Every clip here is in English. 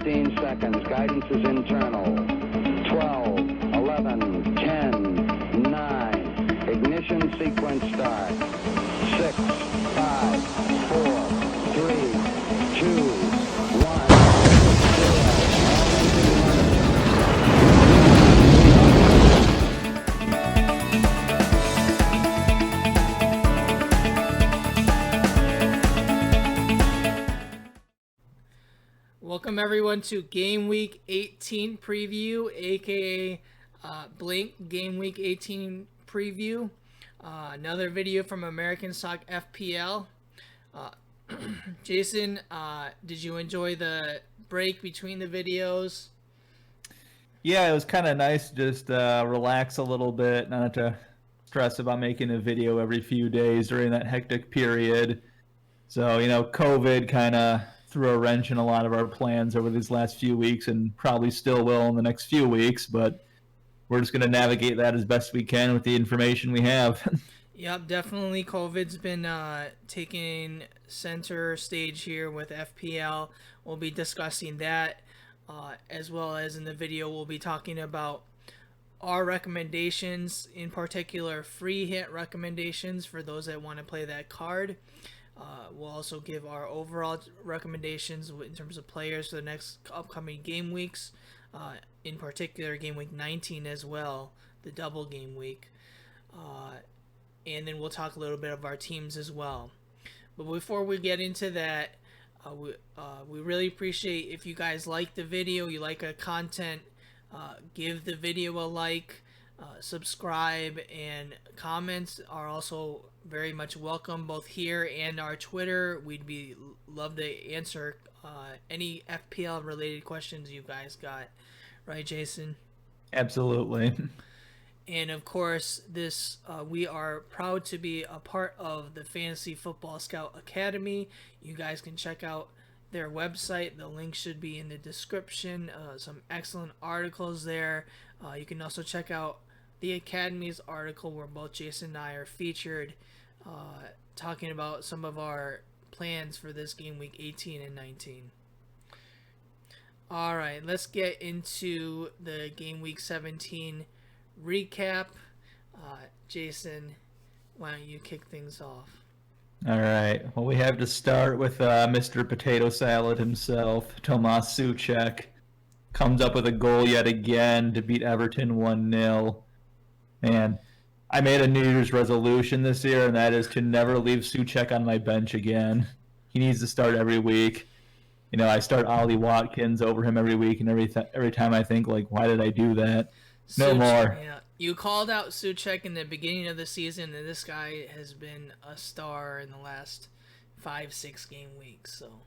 15 seconds. Guidance is internal. 12, 11, 10, 9. Ignition sequence start. 6, 5, 4, 3, 2, 1. Welcome everyone to Gameweek 18 Preview, aka Blink Gameweek 18 Preview. Another video from American Stock FPL. Jason, did you enjoy the break between the videos? Yeah, it was kind of nice to just relax a little bit, not have to stress about making a video every few days during that hectic period. So, COVID kind of threw a wrench in a lot of our plans over these last few weeks and probably still will in the next few weeks, but we're just going to navigate that as best we can with the information we have. Yep, definitely COVID's been taking center stage here with FPL. We'll be discussing that as well as in the video we'll be talking about our recommendations, in particular free hit recommendations for those that want to play that card. We'll also give our overall recommendations in terms of players for the next upcoming game weeks, in particular game week 19 as well, the double game week. And then we'll talk a little bit of our teams as well. But before we get into that, we really appreciate if you guys like the video, you like our content, give the video a like, subscribe, and comments are also very much welcome both here and our Twitter. We'd love to answer any FPL related questions you guys got. Right, Jason? Absolutely. And of course, we are proud to be a part of the Fantasy Football Scout Academy. You guys can check out their website. The link should be in the description. Some excellent articles there. You can also check out the Academy's article where both Jason and I are featured, talking about some of our plans for this game week 18 and 19. All right, let's get into the game week 17 recap. Jason, why don't you kick things off? All right. Well, we have to start with Mr. Potato Salad himself, Tomas Souček. Comes up with a goal yet again to beat Everton 1-0. Man, I made a New Year's resolution this year, and that is to never leave Souček on my bench again. He needs to start every week. I start Ollie Watkins over him every week, and every time I think, why did I do that? No more. Yeah, you called out Souček in the beginning of the season, and this guy has been a star in the last 5-6 game weeks. So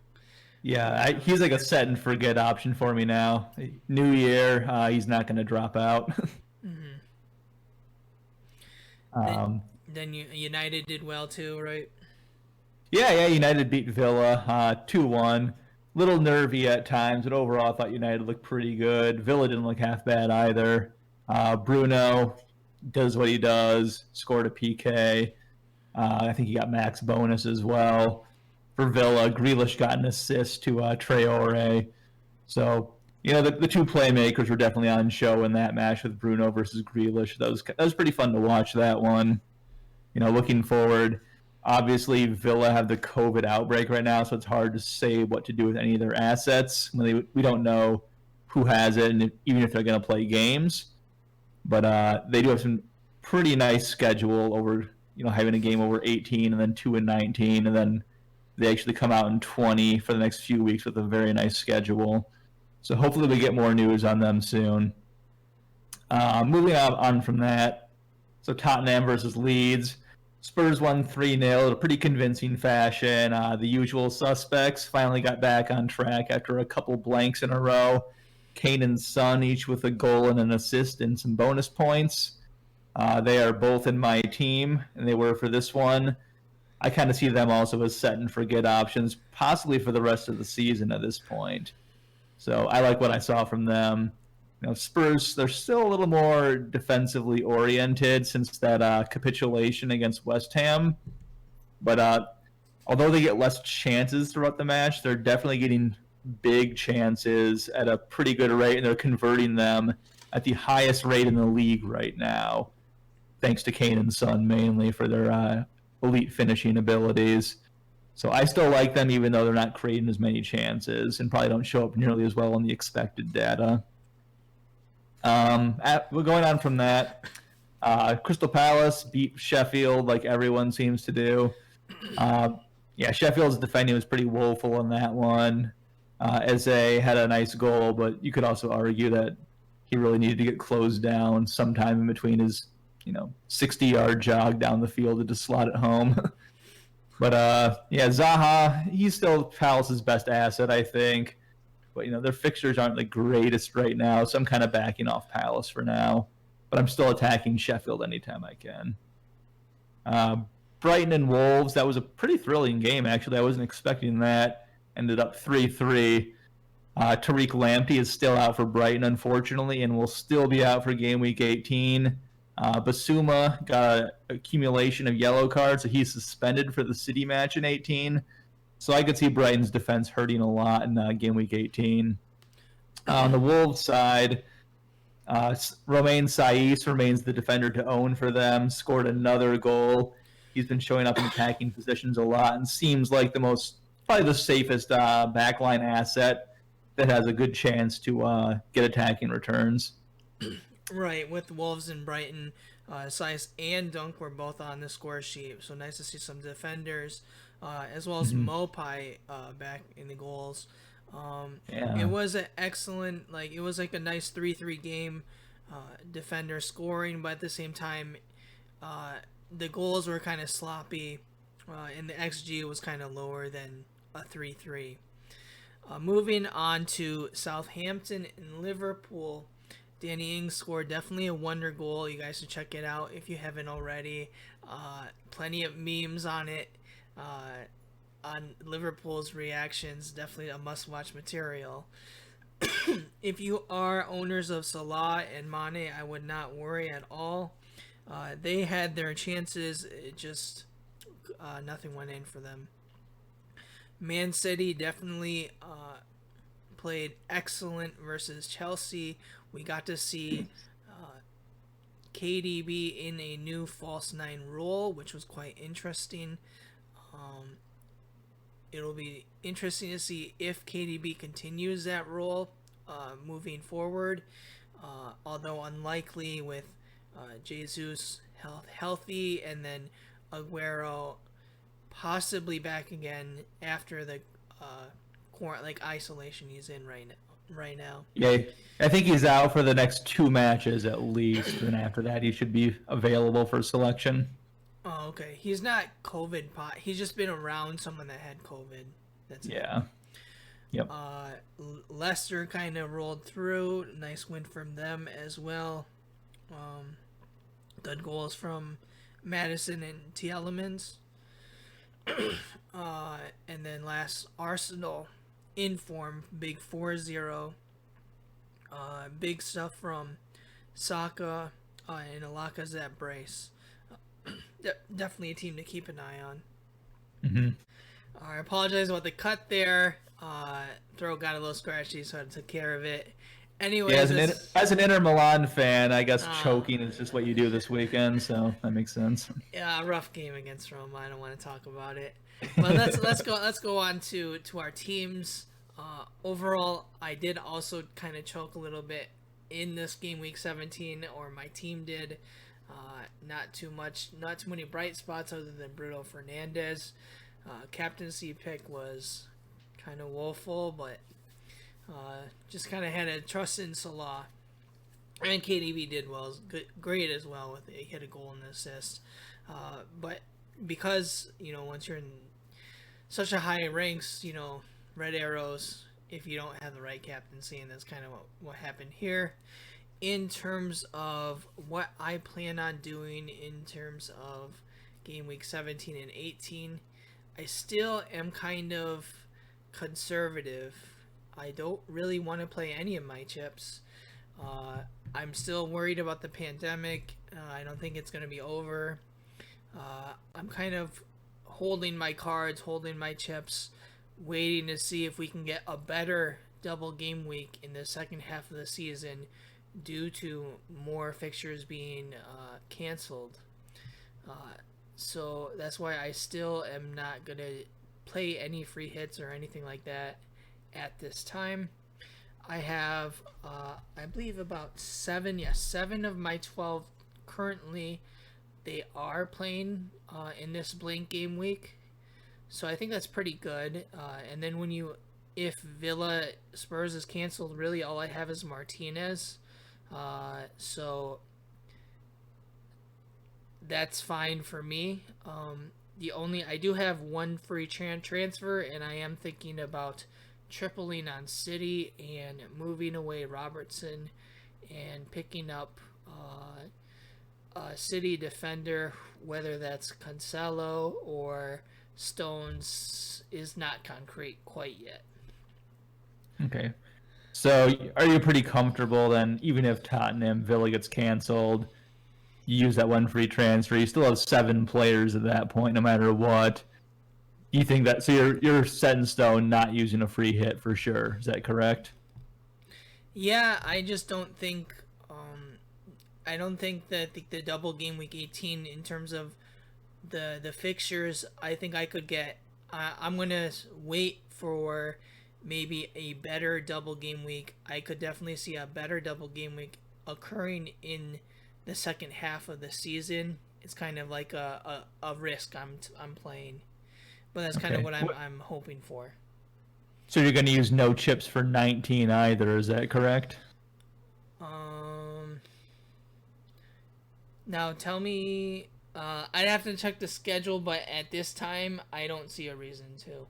yeah, he's like a set and forget option for me now. New year, he's not going to drop out. Then United did well too, right? Yeah, United beat Villa 2-1. Little nervy at times, but overall I thought United looked pretty good. Villa didn't look half bad either. Bruno does what he does, scored a PK. I think he got max bonus as well. For Villa, Grealish got an assist to Traore. So, the two playmakers were definitely on show in that match with Bruno versus Grealish. That was pretty fun to watch, that one. Looking forward, obviously Villa have the COVID outbreak right now, so it's hard to say what to do with any of their assets. We don't know who has it, and even if they're going to play games. But they do have some pretty nice schedule over, having a game over 18 and then 2 and 19, and then they actually come out in 20 for the next few weeks with a very nice schedule. So hopefully we get more news on them soon. Moving on from that, so Tottenham versus Leeds. Spurs won 3-0 in a pretty convincing fashion. The usual suspects finally got back on track after a couple blanks in a row. Kane and Son each with a goal and an assist and some bonus points. They are both in my team, and they were for this one. I kind of see them also as set and forget options, possibly for the rest of the season at this point. So I like what I saw from them. Spurs, they're still a little more defensively oriented since that capitulation against West Ham. But although they get less chances throughout the match, they're definitely getting big chances at a pretty good rate, and they're converting them at the highest rate in the league right now, thanks to Kane and Son mainly for their elite finishing abilities. So I still like them, even though they're not creating as many chances and probably don't show up nearly as well on the expected data. We're going on from that. Crystal Palace beat Sheffield like everyone seems to do. Sheffield's defending was pretty woeful in that one. Eze had a nice goal, but you could also argue that he really needed to get closed down sometime in between his 60-yard jog down the field to just slot it home. But Zaha, he's still Palace's best asset, I think. But their fixtures aren't the greatest right now, so I'm kind of backing off Palace for now. But I'm still attacking Sheffield anytime I can. Brighton and Wolves, that was a pretty thrilling game, actually. I wasn't expecting that. Ended up 3-3. Tariq Lamptey is still out for Brighton, unfortunately, and will still be out for Gameweek 18. Basuma got an accumulation of yellow cards, so he's suspended for the City match in 18. So I could see Brighton's defense hurting a lot in Gameweek 18. On the Wolves side, Romain Saiss remains the defender to own for them, scored another goal. He's been showing up in attacking positions a lot and seems like probably the safest backline asset that has a good chance to get attacking returns. Right, with Wolves and Brighton, Saiss and Dunk were both on the score sheet, so nice to see some defenders, as well as Mopai back in the goals. It was an excellent, it was like a nice 3-3 game, defender scoring, but at the same time, the goals were kind of sloppy, and the XG was kind of lower than a 3-3. Moving on to Southampton and Liverpool, Danny Ings scored definitely a wonder goal. You guys should check it out if you haven't already. Plenty of memes on it. On Liverpool's reactions, definitely a must-watch material. If you are owners of Salah and Mane, I would not worry at all. They had their chances, it just nothing went in for them. Man City definitely played excellent versus Chelsea. We got to see KDB in a new false 9 role, which was quite interesting. It'll be interesting to see if KDB continues that role moving forward, although unlikely with Jesus healthy and then Aguero possibly back again after the isolation he's in right now. Yeah, I think he's out for the next 2 matches at least, and after that he should be available for selection. Oh, okay. He's not COVID he's just been around someone that had COVID. That's yeah. It. Yep. Leicester kind of rolled through. Nice win from them as well. Good goals from Madison and Tielemans. And then last, Arsenal in form, big 4-0. Big stuff from Saka and a Lacazette brace. Definitely a team to keep an eye on. Mm-hmm. I apologize about the cut there. Throat got a little scratchy, so I took care of it. Anyways, yeah, as an Inter Milan fan, I guess choking is just what you do this weekend, so that makes sense. Yeah, rough game against Roma. I don't want to talk about it. But let's go on to our teams. Overall, I did also kind of choke a little bit in this game week 17, or my team did. Not too many bright spots other than Bruno Fernandes. Captaincy pick was kind of woeful, but just kind of had a trust in Salah. And KDB did well, great as well. He hit a goal and an assist. But because, once you're in such a high ranks, red arrows if you don't have the right captaincy, and that's kind of what happened here. In terms of what I plan on doing in terms of game week 17 and 18, I still am kind of conservative. I don't really want to play any of my chips. I'm still worried about the pandemic. I don't think it's going to be over. I'm kind of holding my cards, holding my chips waiting to see if we can get a better double game week in the second half of the season due to more fixtures being canceled. So that's why I still am not going to play any free hits or anything like that at this time. I have, I believe, about 7 of my 12 currently. They are playing in this blank game week. So I think that's pretty good. And then if Villa Spurs is canceled, really all I have is Martinez. So that's fine for me. I do have one free transfer, and I am thinking about tripling on City and moving away Robertson and picking up a City defender, whether that's Cancelo or Stones is not concrete quite yet. Okay. So are you pretty comfortable then, even if Tottenham Villa gets canceled, you use that one free transfer, you still have 7 players at that point no matter what? You think that, so you're set in stone not using a free hit for sure, is that correct? Yeah, I just don't think I don't think that the double game week 18 in terms of the fixtures, I think I could get. I'm gonna wait for maybe a better double game week. I could definitely see a better double game week occurring in the second half of the season. It's kind of like a risk I'm playing, but that's kind of what I'm hoping for. So you're going to use no chips for 19 either, is that correct? Now tell me. I'd have to check the schedule, but at this time, I don't see a reason to.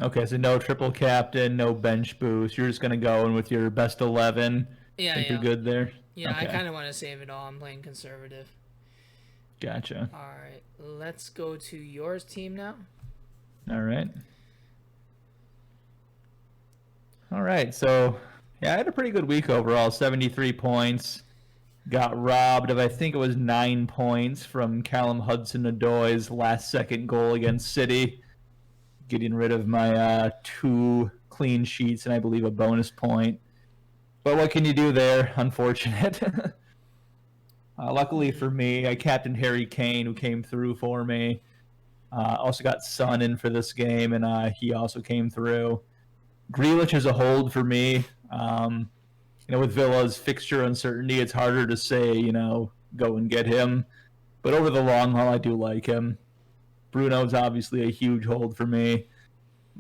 Okay, so no triple captain, no bench boost. You're just going to go in with your best 11. Yeah, think you're good there? Yeah, okay. I kind of want to save it all. I'm playing conservative. Gotcha. All right, let's go to yours team now. All right. All right, so yeah, I had a pretty good week overall. 73 points. Got robbed of, I think it was 9 points from Callum Hudson-Odoi's last-second goal against City, getting rid of my 2 clean sheets and I believe a bonus point. But what can you do there? Unfortunate. Luckily for me, I captained Harry Kane, who came through for me. Also got Son in for this game, and he also came through. Grealish is a hold for me. With Villa's fixture uncertainty, it's harder to say, go and get him. But over the long haul, I do like him. Bruno's obviously a huge hold for me.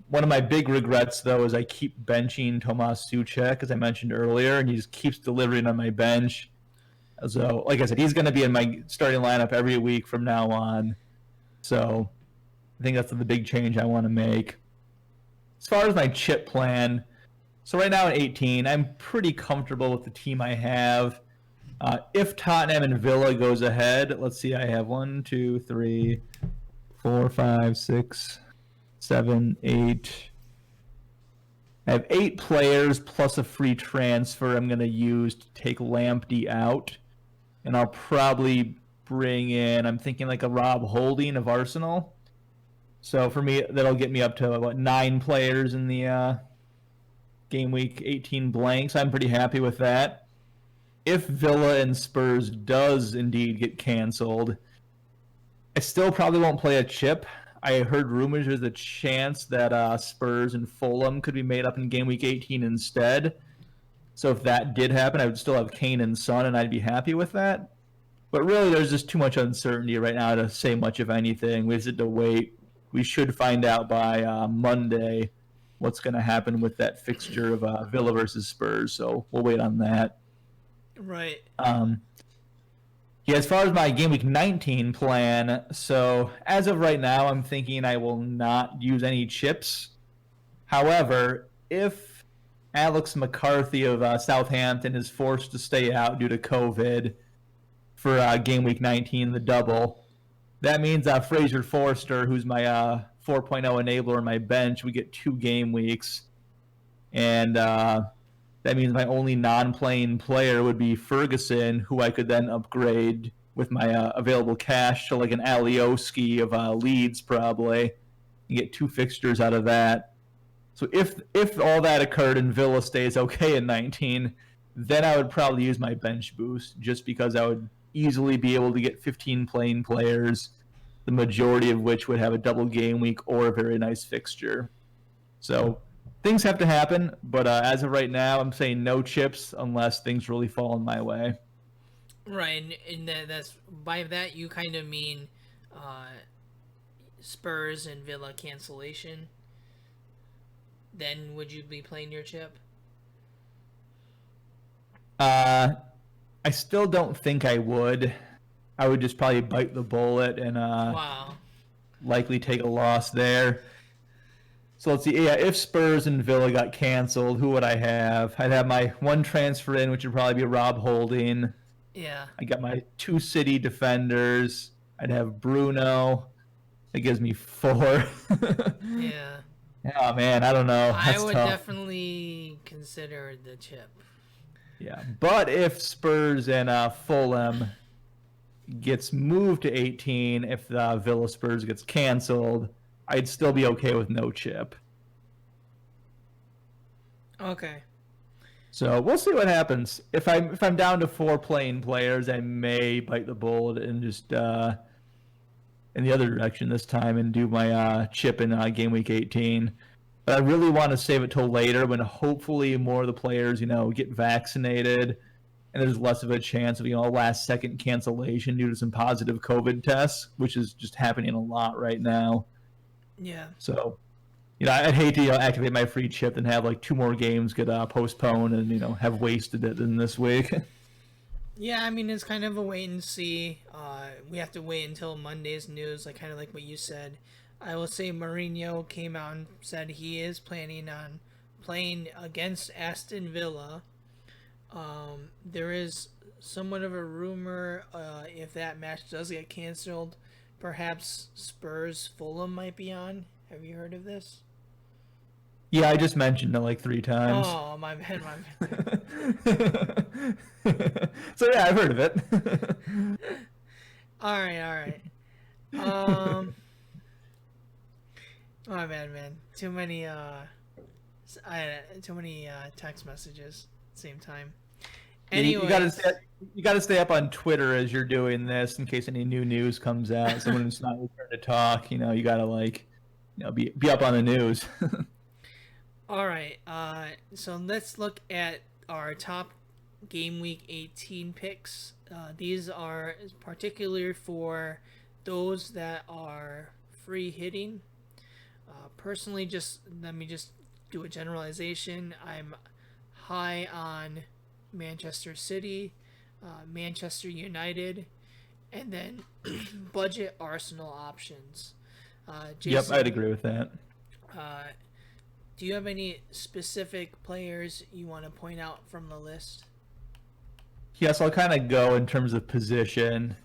One of my big regrets, though, is I keep benching Tomas Souček, as I mentioned earlier, and he just keeps delivering on my bench. So, like I said, he's going to be in my starting lineup every week from now on. So I think that's the big change I want to make. As far as my chip plan, so right now at 18, I'm pretty comfortable with the team I have. If Tottenham and Villa goes ahead, let's see, I have 1, 2, 3, 4, 5, 6, 7, 8. I have 8 players plus a free transfer I'm going to use to take Lamptey out. And I'll probably bring in, I'm thinking like a Rob Holding of Arsenal. So for me, that'll get me up to, 9 players in the game week 18 blanks. I'm pretty happy with that. If Villa and Spurs does indeed get canceled, I still probably won't play a chip. I heard rumors there's a chance that Spurs and Fulham could be made up in game week 18 instead. So if that did happen, I would still have Kane and Son, and I'd be happy with that. But really, there's just too much uncertainty right now to say much of anything. We just have to wait. We should find out by Monday what's going to happen with that fixture of Villa versus Spurs. So we'll wait on that. Right. As far as my game week 19 plan, so as of right now, I'm thinking I will not use any chips. However, if Alex McCarthy of Southampton is forced to stay out due to COVID for game week 19, the double, that means Fraser Forster, who's my 4.0 enabler on my bench, we get 2 game weeks. And that means my only non-playing player would be Ferguson, who I could then upgrade with my available cash to like an Alioski of Leeds probably. You get 2 fixtures out of that. So if all that occurred and Villa stays okay in 19, then I would probably use my bench boost, just because I would easily be able to get 15 playing players, the majority of which would have a double game week or a very nice fixture. So things have to happen, but as of right now, I'm saying no chips unless things really fall in my way. Right, and that's by that you kind of mean Spurs and Villa cancellation. Then would you be playing your chip? I still don't think I would. I would just probably bite the bullet and Wow. likely take a loss there. So let's see. Yeah, if Spurs and Villa got canceled, who would I have? I'd have my one transfer in, which would probably be Rob Holding. Yeah. I got my 2 City defenders. I'd have Bruno. That gives me 4. Yeah. Oh man, I don't know. That's I would tough. definitely consider the chip. Yeah, but if Spurs and Fulham gets moved to 18, if the Villa Spurs gets canceled, I'd still be okay with no chip. Okay. So we'll see what happens. If I'm down to 4 playing players, I may bite the bullet and just in the other direction this time and do my chip in game week 18. But I really want to save it till later, when hopefully more of the players, get vaccinated, and there's less of a chance of a last second cancellation due to some positive COVID tests, which is just happening a lot right now. Yeah. So, I'd hate to activate my free chip and have like 2 more games get postponed and have wasted it in this week. Yeah, I mean, it's kind of a wait and see. We have to wait until Monday's news, kind of like what you said. I will say Mourinho came out and said he is planning on playing against Aston Villa. There is somewhat of a rumor, if that match does get canceled, perhaps Spurs Fulham might be on. Have you heard of this? Yeah, I just mentioned it like 3 times. Oh, my bad. So yeah, I've heard of it. All right. My bad, man. Too many text messages at the same time. Anyway, you gotta stay up on Twitter as you're doing this in case any new news comes out. So when it's not your turn to talk, you gotta be up on the news. all right. So let's look at our top game week 18 picks. These are particularly for those that are free hitting. Personally, let me do a generalization. I'm high on Manchester City, Manchester United, and then budget Arsenal options. Jason, Yep, I'd agree with that. do you have any specific players you want to point out from the list? Yes, I'll kind of go in terms of position.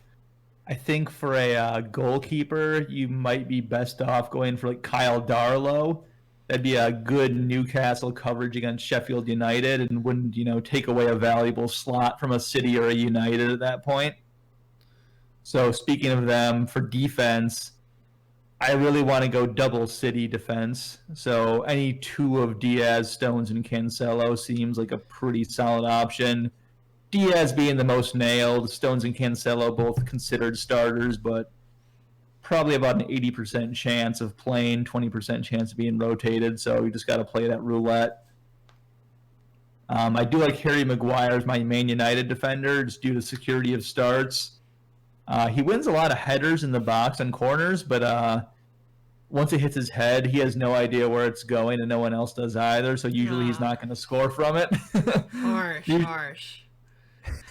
I think for a goalkeeper, you might be best off going for Kyle Darlow. That'd be a good Newcastle coverage against Sheffield United and wouldn't, take away a valuable slot from a City or a United at that point. So speaking of them, for defense, I really want to go double City defense. So any 2 of Diaz, Stones, and Cancelo seems like a pretty solid option. Diaz being the most nailed, Stones and Cancelo both considered starters, but probably about an 80% chance of playing, 20% chance of being rotated, so you just got to play that roulette. I do like Harry Maguire as my Man United defender, just due to security of starts. He wins a lot of headers in the box and corners, but once it hits his head, he has no idea where it's going, and no one else does either, so usually he's not going to score from it. Harsh.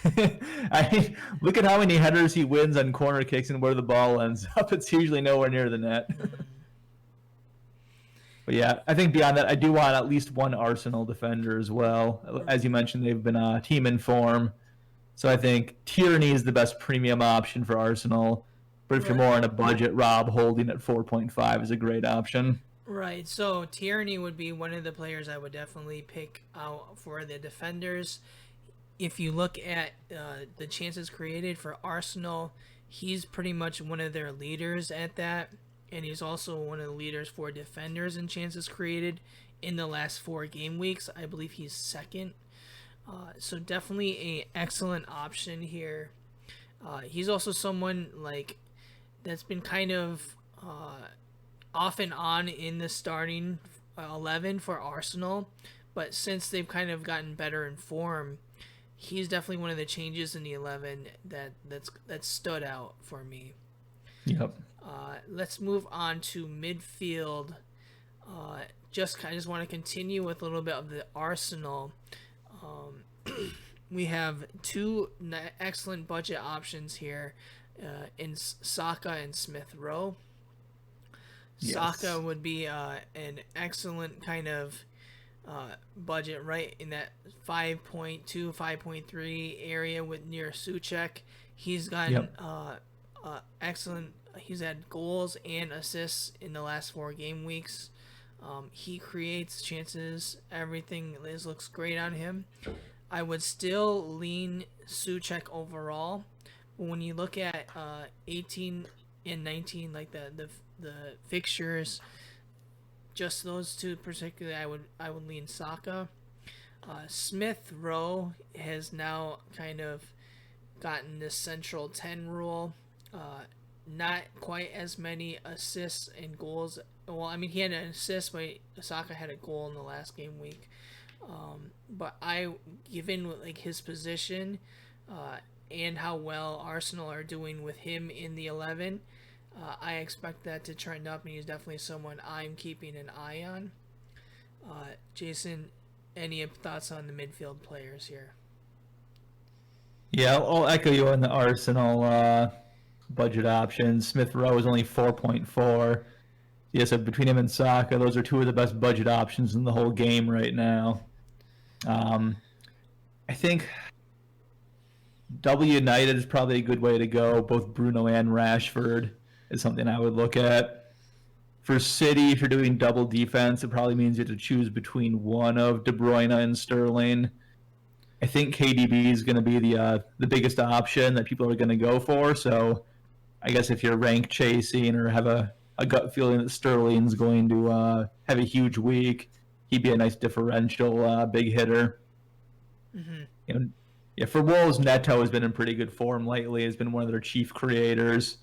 I mean, look at how many headers he wins on corner kicks and where the ball ends up. It's usually nowhere near the net. But yeah, I think beyond that, I do want at least one Arsenal defender as well. As you mentioned, they've been a team in form. So I think Tierney is the best premium option for Arsenal. But if you're more on a budget, Rob Holding at 4.5 is a great option. Right, so Tierney would be one of the players I would definitely pick out for the defenders. If you look at the chances created for Arsenal, he's pretty much one of their leaders at that. and he's also one of the leaders for defenders and chances created in the last 4 game weeks. I believe he's second. So definitely a excellent option here. He's also someone like that's been kind of off and on in the starting 11 for Arsenal, but since they've kind of gotten better in form, he's definitely one of the changes in the 11 that stood out for me. Yep. Let's move on to midfield. I just want to continue with a little bit of the Arsenal. We have 2 excellent budget options here in Saka and Smith Rowe. Yes. Saka would be an excellent kind of budget right in that 5.2, 5.3 area with near Souček. He's gotten excellent. He's had goals and assists in the last 4 game weeks. He creates chances. Everything looks great on him. I would still lean Souček overall, but when you look at 18 and 19, like the fixtures, just those 2 particularly, I would lean Saka. Smith Rowe has now kind of gotten this central 10 rule. Not quite as many assists and goals. Well, I mean, he had an assist, but Saka had a goal in the last game week. But given like his position and how well Arsenal are doing with him in the 11, I expect that to trend up, and he's definitely someone I'm keeping an eye on. Jason, any thoughts on the midfield players here? Yeah, I'll echo you on the Arsenal budget options. Smith Rowe is only 4.4. Yeah, so between him and Saka, those are 2 of the best budget options in the whole game right now. I think W United is probably a good way to go. Both Bruno and Rashford is something I would look at. For City, if you're doing double defense, it probably means you have to choose between one of De Bruyne and Sterling. I think KDB is going to be the biggest option that people are going to go for. So I guess if you're rank chasing or have a gut feeling that Sterling's going to have a huge week, he'd be a nice differential big hitter. Mm-hmm. For Wolves, Neto has been in pretty good form lately. Has been one of their chief creators.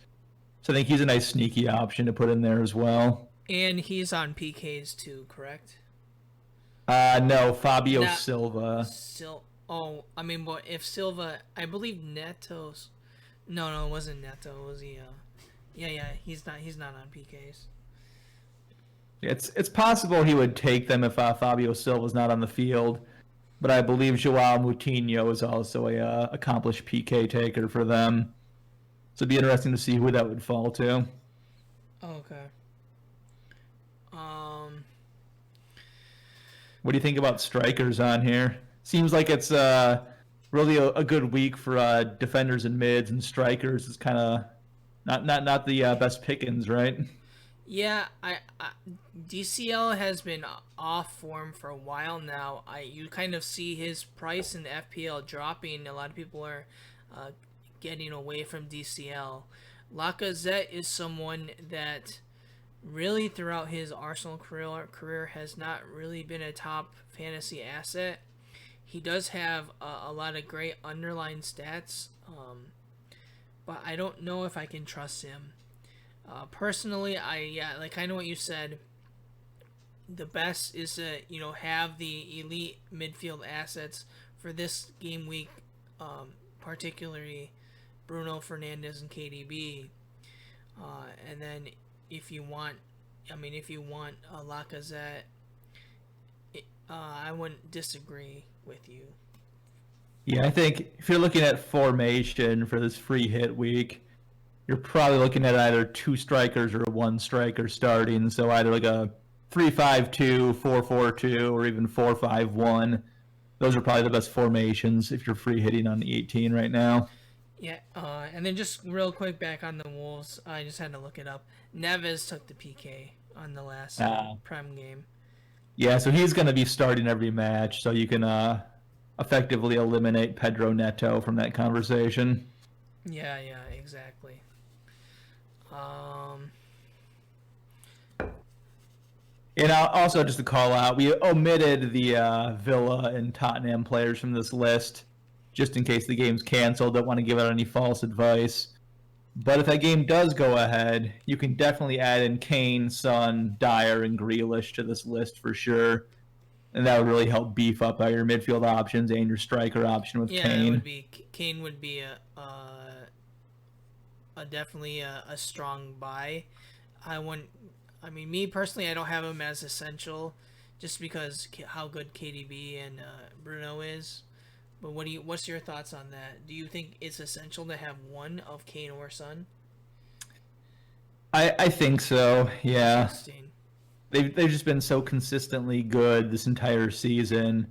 So I think he's a nice sneaky option to put in there as well. And he's on PKs too, correct? No, Fabio Silva. I mean, but if Silva, I believe Neto's. No, it wasn't Neto. Was he? Yeah, he's not on PKs. It's possible he would take them if Fabio Silva's not on the field, but I believe João Moutinho is also a accomplished PK taker for them. So it'd be interesting to see who that would fall to. Okay. What do you think about strikers on here? Seems like it's really a good week for defenders and mids, and strikers is kind of not the best pickings, right? Yeah, DCL has been off form for a while now. You kind of see his price in the FPL dropping. A lot of people are getting away from DCL. Lacazette is someone that really throughout his Arsenal career has not really been a top fantasy asset. He does have a lot of great underlying stats, but I don't know if I can trust him. Personally, I know what you said. The best is to have the elite midfield assets for this game week, particularly Bruno Fernandes and KDB. And then if you want a Lacazette, I wouldn't disagree with you. Yeah, I think if you're looking at formation for this free hit week, you're probably looking at either 2 strikers or 1 striker starting. So either like a 3-5-2, 4-4-2, or even 4-5-1. Those are probably the best formations if you're free hitting on 18 right now. Yeah, and then just real quick back on the Wolves, I just had to look it up. Neves took the PK on the last Prem game. Yeah, so he's going to be starting every match, so you can effectively eliminate Pedro Neto from that conversation. Yeah, exactly. And also, just to call out, we omitted the Villa and Tottenham players from this list, just in case the game's canceled. Don't want to give out any false advice. But if that game does go ahead, you can definitely add in Kane, Son, Dyer, and Grealish to this list for sure. And that would really help beef up your midfield options and your striker option with Kane. Kane would be a definitely a strong buy. Me personally, I don't have him as essential, just because how good KDB and Bruno is. But what's your thoughts on that? Do you think it's essential to have one of Kane or Son? I think so. Yeah. Interesting. They've just been so consistently good this entire season.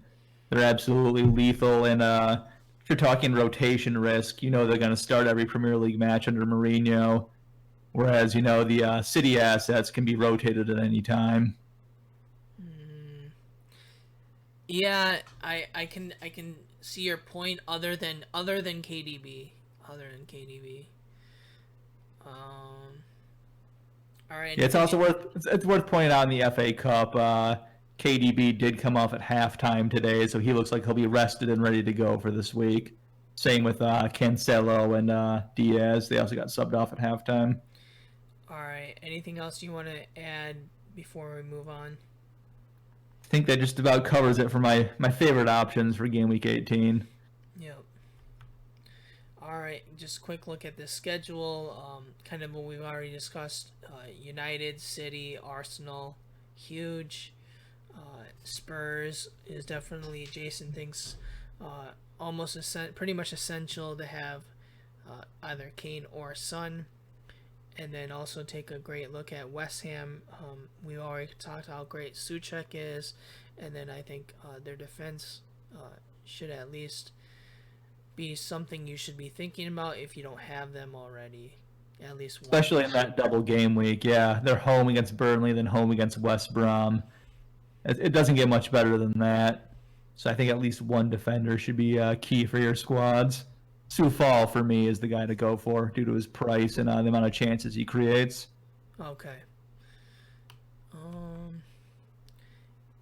They're absolutely lethal. And if you're talking rotation risk, they're going to start every Premier League match under Mourinho. Whereas, the City assets can be rotated at any time. Yeah, I can see your point. Other than KDB. All right. Yeah, it's also worth pointing out in the FA Cup, KDB did come off at halftime today, so he looks like he'll be rested and ready to go for this week. Same with Cancelo and Diaz. They also got subbed off at halftime. All right. Anything else you want to add before we move on? I think that just about covers it for my favorite options for Game Week 18. Yep. All right. Just a quick look at the schedule. Kind of what we've already discussed. United, City, Arsenal, huge. Spurs is definitely, Jason thinks, pretty much essential to have either Kane or Son. And then also take a great look at West Ham. We already talked how great Souček is. And then I think their defense should at least be something you should be thinking about if you don't have them already. At least one. Especially in that double game week. Yeah, they're home against Burnley, then home against West Brom. It doesn't get much better than that. So I think at least one defender should be key for your squads. Soufal, for me, is the guy to go for due to his price and the amount of chances he creates. Okay.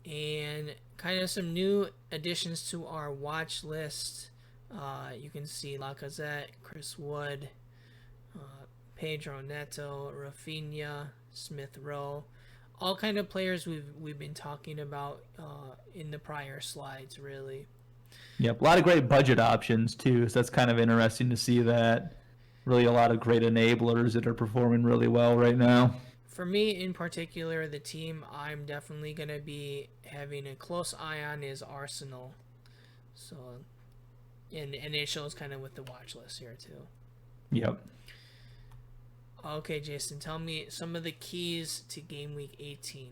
And kind of some new additions to our watch list. You can see Lacazette, Chris Wood, Pedro Neto, Rafinha, Smith Rowe. All kind of players we've been talking about in the prior slides, really. Yep, a lot of great budget options too, so that's kind of interesting to see that. Really a lot of great enablers that are performing really well right now. For me in particular, the team I'm definitely going to be having a close eye on is Arsenal. So, and it shows kind of with the watch list here too. Yep. Okay, Jason, tell me some of the keys to Game Week 18.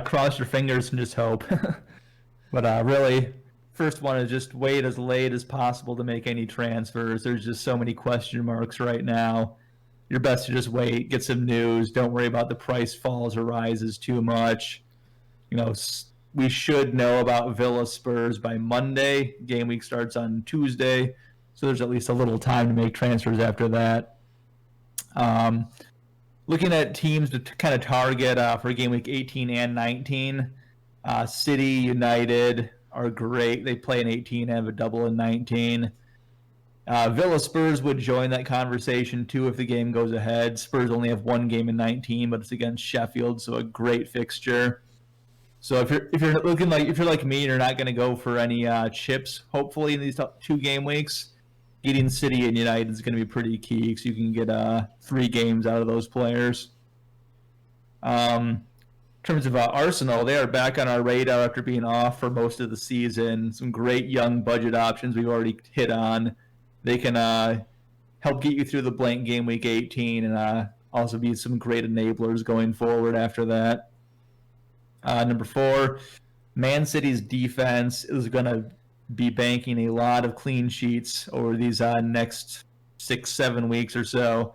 Cross your fingers and just hope. But really, first one is just wait as late as possible to make any transfers. There's just so many question marks right now. You're best to just wait, get some news. Don't worry about the price falls or rises too much. We should know about Villa Spurs by Monday. Game week starts on Tuesday, so there's at least a little time to make transfers after that. Looking at teams to kind of target for Game Week 18 and 19, City, United are great. They play in 18 and have a double in 19. Villa Spurs would join that conversation too if the game goes ahead. Spurs only have one game in 19, but it's against Sheffield, so a great fixture. So if you're like me, you're not going to go for any chips. Hopefully in these 2 game weeks, getting City and United is going to be pretty key, because you can get 3 games out of those players. In terms of Arsenal, they are back on our radar after being off for most of the season. Some great young budget options we've already hit on. They can help get you through the blank Game Week 18 and also be some great enablers going forward after that. Number 4, Man City's defense is going to be banking a lot of clean sheets over these next 6-7 weeks or so.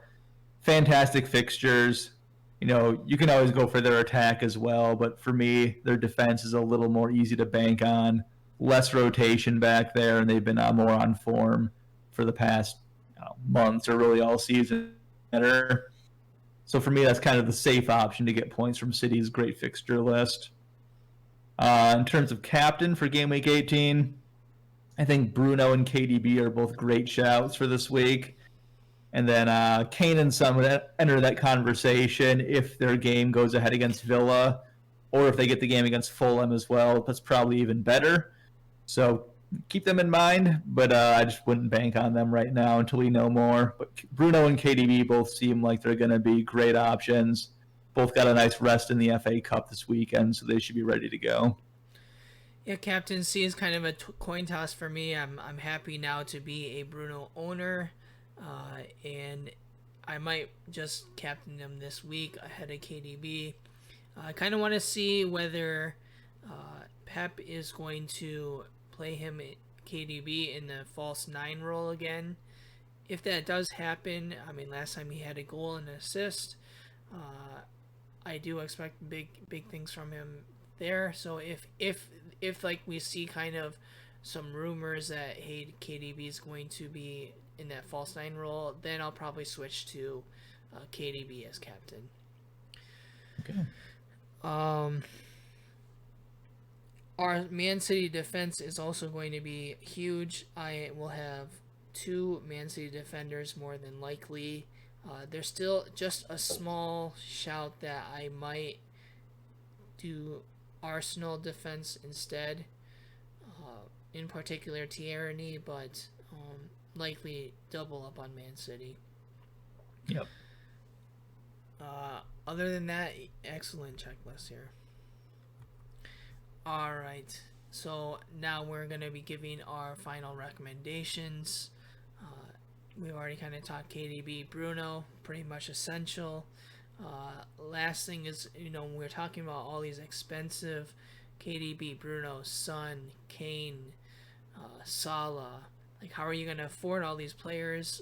Fantastic fixtures. You can always go for their attack as well, but for me, their defense is a little more easy to bank on. Less rotation back there, and they've been more on form for the past months or really all season. So for me, that's kind of the safe option to get points from City's great fixture list. In terms of captain for Game Week 18, I think Bruno and KDB are both great shouts for this week. And then Kane and Son would enter that conversation if their game goes ahead against Villa, or if they get the game against Fulham as well. That's probably even better. So keep them in mind, but I just wouldn't bank on them right now until we know more. But Bruno and KDB both seem like they're going to be great options. Both got a nice rest in the FA Cup this weekend, so they should be ready to go. Yeah, captaincy is kind of a coin toss for me. I'm happy now to be a Bruno owner, and I might just captain him this week ahead of KDB. I kind of want to see whether Pep is going to play him KDB in the false 9 role again. If that does happen, I mean, last time he had a goal and an assist. I do expect big things from him there. So if like we see kind of some rumors that hey, KDB is going to be in that false 9 role, then I'll probably switch to KDB as captain. Okay. Our Man City defense is also going to be huge. I will have 2 Man City defenders more than likely. There's still just a small shout that I might do Arsenal defense instead. In particular Tierney, but likely double up on Man City. Yep. Other than that, excellent checklist here. Alright, so now we're going to be giving our final recommendations. We've already kind of talked KDB, Bruno, pretty much essential. Last thing is, when we're talking about all these expensive KDB, Bruno, Son, Kane, Salah, like how are you going to afford all these players?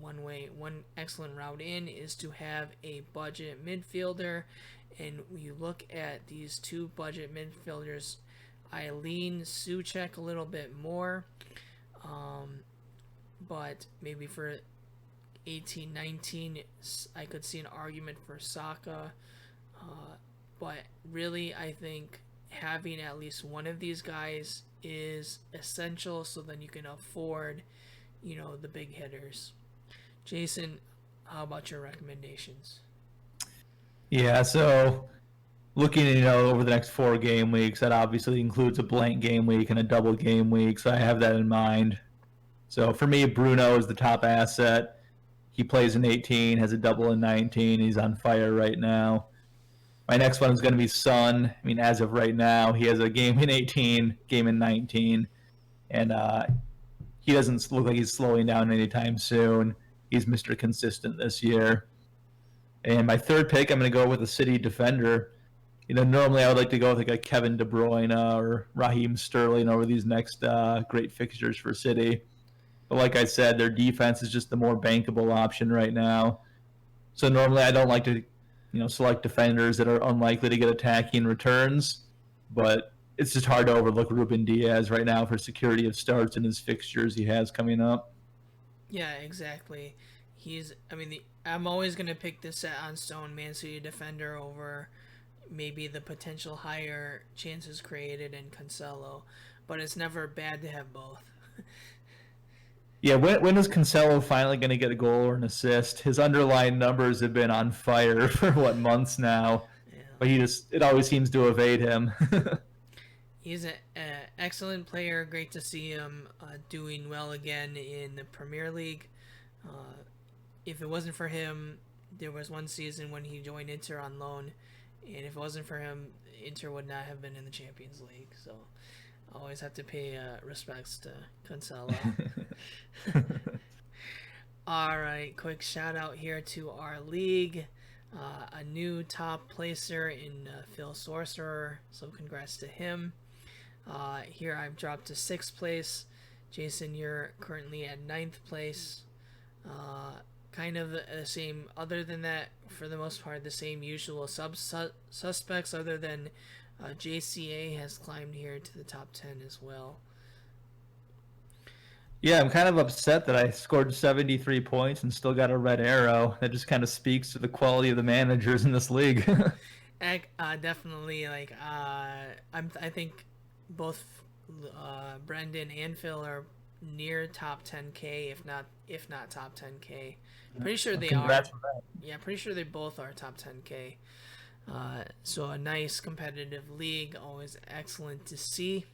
One excellent route in is to have a budget midfielder, and you look at these 2 budget midfielders. I lean Souček a little bit more, but maybe for 18-19 I could see an argument for Saka, but really I think having at least one of these guys is essential, so then you can afford the big hitters. Jason, how about your recommendations? Yeah, so looking over the next 4 game weeks, that obviously includes a blank game week and a double game week, so I have that in mind. So for me, Bruno is the top asset. He plays in 18, has a double in 19. He's on fire right now. My next one is going to be Son. I mean, as of right now, he has a game in 18, game in 19, and he doesn't look like he's slowing down anytime soon. He's Mr. Consistent this year. And my third pick, I'm going to go with a City defender. Normally I would like to go with like a Kevin De Bruyne or Raheem Sterling over these next great fixtures for City. But like I said, their defense is just the more bankable option right now. So normally I don't like to, select defenders that are unlikely to get attacking returns. But it's just hard to overlook Ruben Diaz right now for security of starts in his fixtures he has coming up. Yeah, exactly. I'm always going to pick the set on stone Man City defender over maybe the potential higher chances created in Cancelo, but it's never bad to have both. Yeah, when is Cancelo finally going to get a goal or an assist? His underlying numbers have been on fire for months now, Yeah. but it always seems to evade him. He's an excellent player. Great to see him doing well again in the Premier League. If it wasn't for him, there was one season when he joined Inter on loan, and if it wasn't for him, Inter would not have been in the Champions League. So I always have to pay respects to Cancelo. All right, quick shout out here to our league. A new top placer in Phil Sorcerer, so congrats to him. Here I've dropped to 6th place. Jason, you're currently at 9th place. Kind of the same, other than that, for the most part, the same usual suspects, other than JCA has climbed here to the top 10 as well. Yeah, I'm kind of upset that I scored 73 points and still got a red arrow. That just kind of speaks to the quality of the managers in this league. Definitely, like I think both Brendan and Phil are near top 10K, if not top 10K. Pretty sure they are. Congrats on that. Yeah, pretty sure they both are top 10K. So a nice competitive league, always excellent to see.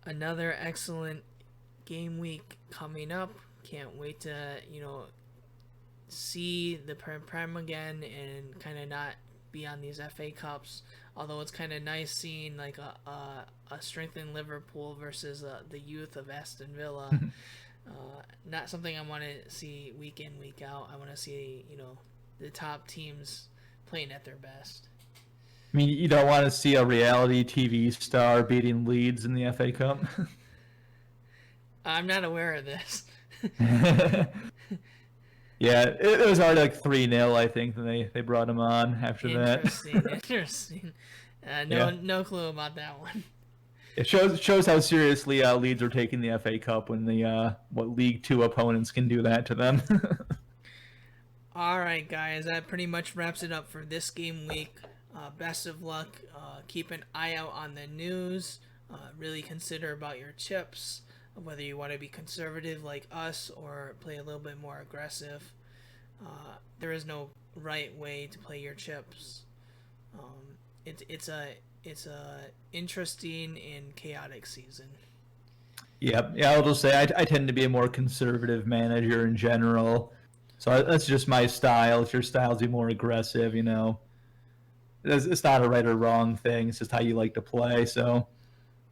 Another excellent game week coming up. Can't wait to see the Prem again and kind of not be on these FA Cups. Although it's kind of nice seeing like a strengthened Liverpool versus the youth of Aston Villa. Not something I want to see week in, week out. I want to see the top teams playing at their best. I mean, you don't want to see a reality TV star beating Leeds in the FA Cup? I'm not aware of this. Yeah, it was already like 3-0, I think, and they brought him on after that. Interesting. Yeah. No clue about that one. It shows how seriously Leeds are taking the FA Cup when what League Two opponents can do that to them. All right, guys, that pretty much wraps it up for this game week. Best of luck. Keep an eye out on the news. Really consider about your chips, whether you want to be conservative like us or play a little bit more aggressive. There is no right way to play your chips. It's a interesting and chaotic season. Yeah, I'll just say I tend to be a more conservative manager in general. So that's just my style. If your style is more aggressive, it's not a right or wrong thing. It's just how you like to play. So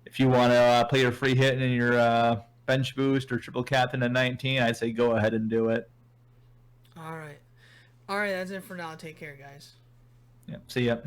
if you want to play your free hit in your bench boost or triple captain at 19, I'd say go ahead and do it. All right. That's it for now. Take care, guys. Yeah, see ya.